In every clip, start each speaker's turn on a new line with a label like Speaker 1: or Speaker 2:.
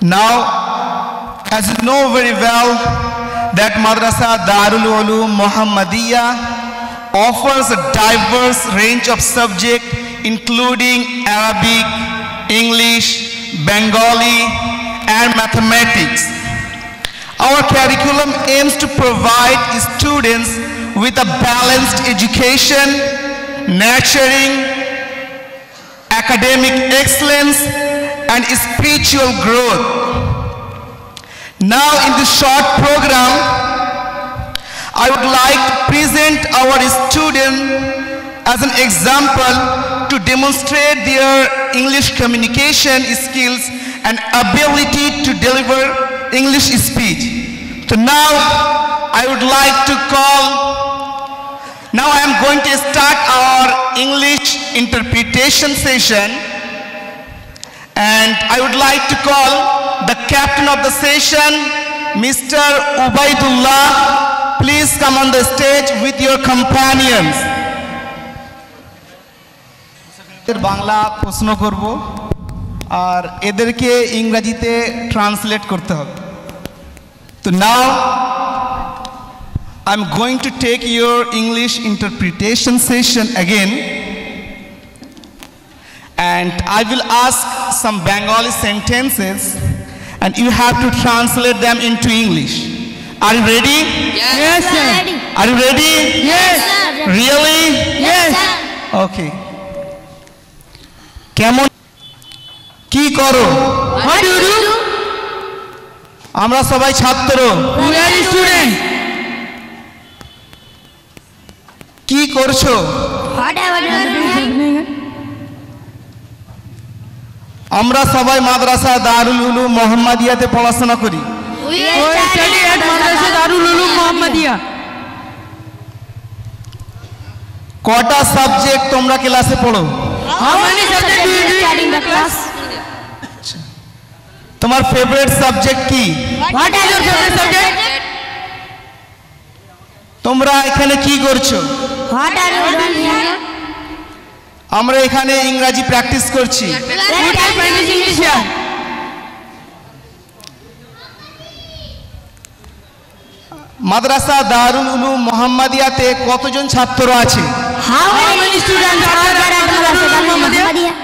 Speaker 1: Now, as you know very well, that Madrasa Darul Ulum Muhammadiyah offers a diverse range of subjects including Arabic, English, Bengali, and mathematics. Our curriculum aims to provide students with a balanced education, nurturing academic excellence, and spiritual growth. Now, in this short program, I would like to present our students as an example to demonstrate their English communication skills and ability to deliver English speech. So now, I would like to now I am going to start our English interpretation session. And I would like to call the captain of the session, Mr. Ubaidullah. Please come on the stage with your companions. Bangla প্রশ্ন করব আর এদেরকে ইংরেজিতে translate করতে হবে। So now I'm going to take your English interpretation session again. And I will ask some Bengali sentences and you have to translate them into English. Are you ready?
Speaker 2: Yes, sir.
Speaker 1: Are you ready?
Speaker 2: Yes,
Speaker 1: sir. Really?
Speaker 2: Yes, sir.
Speaker 1: Okay. কেমন কি করো?
Speaker 2: What do you do?
Speaker 1: আমরা সবাই ছাত্র।
Speaker 2: We are students.
Speaker 1: কি করছো?
Speaker 2: Whatever you are doing.
Speaker 1: আমরা সবাই মাদ্রাসা দারুল উলুম মুহাম্মাদিয়াতে পড়াশোনা করি।
Speaker 2: We study at Madrasa Darul Ulum Muhammadiyah.
Speaker 1: কটা সাবজেক্ট তোমরা ক্লাসে পড়ো?
Speaker 2: How many subjects do you study in the class?
Speaker 1: তোমার ফেভারিট সাবজেক্ট কি?
Speaker 2: What are your favorite subject?
Speaker 1: তোমরা এখানে কি করছো?
Speaker 2: What are you doing here?
Speaker 1: আমরা এখানে ইংরেজি প্র্যাকটিস করছি।
Speaker 2: We are practicing English here.
Speaker 1: মাদ্রাসা দারুল উলুম মুহাম্মাদিয়াতে কতজন ছাত্র আছে?
Speaker 2: How many students are there at Madrasa Darul Muhammadiyah?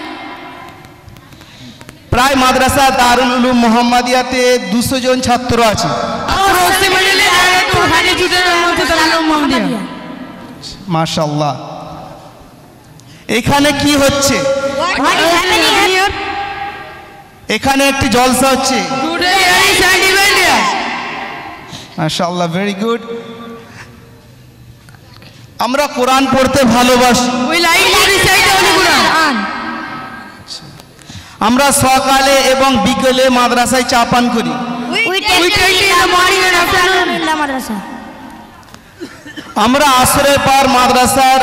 Speaker 1: প্রায় মাদ্রাসা দারুল উলুম মুহাম্মাদিয়াতে 200 জন ছাত্র আছে।
Speaker 2: Approximately there are 200 students at Madrasa Darul Muhammadiyah.
Speaker 1: মাশাআল্লাহ। এখানে কি হচ্ছে?
Speaker 2: What is happening here?
Speaker 1: এখানে একটি জলসা হচ্ছে।
Speaker 2: Today there is an event here.
Speaker 1: মাশাআল্লাহ, ভেরি গুড। আমরা কোরআন পড়তে ভালোবাসি।
Speaker 2: We like to recite the Holy Quran.
Speaker 1: আমরা সকালে এবং বিকেলে মাদ্রাসায় চা পান করি।
Speaker 2: We take in the morning and afternoon in the madrasa.
Speaker 1: আমরা আসরের পর মাদ্রাসার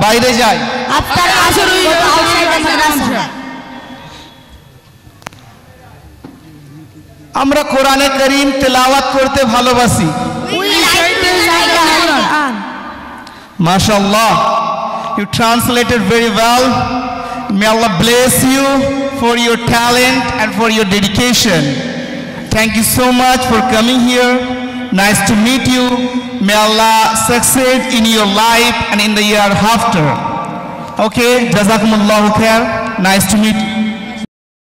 Speaker 1: বাইরে যাই।
Speaker 2: After Asr we go outside the madrasa.
Speaker 1: আমরা কোরআনে কারীম তেলাওয়াত করতে ভালোবাসি।
Speaker 2: We like to recite the Holy Quran.
Speaker 1: MashaAllah, you translated very well. May Allah bless you for your talent and for your dedication. Thank you so much for coming here. Nice to meet you. May Allah succeed in your life and in the year after. Okay, Jazakumullahu khair. Nice to meet you.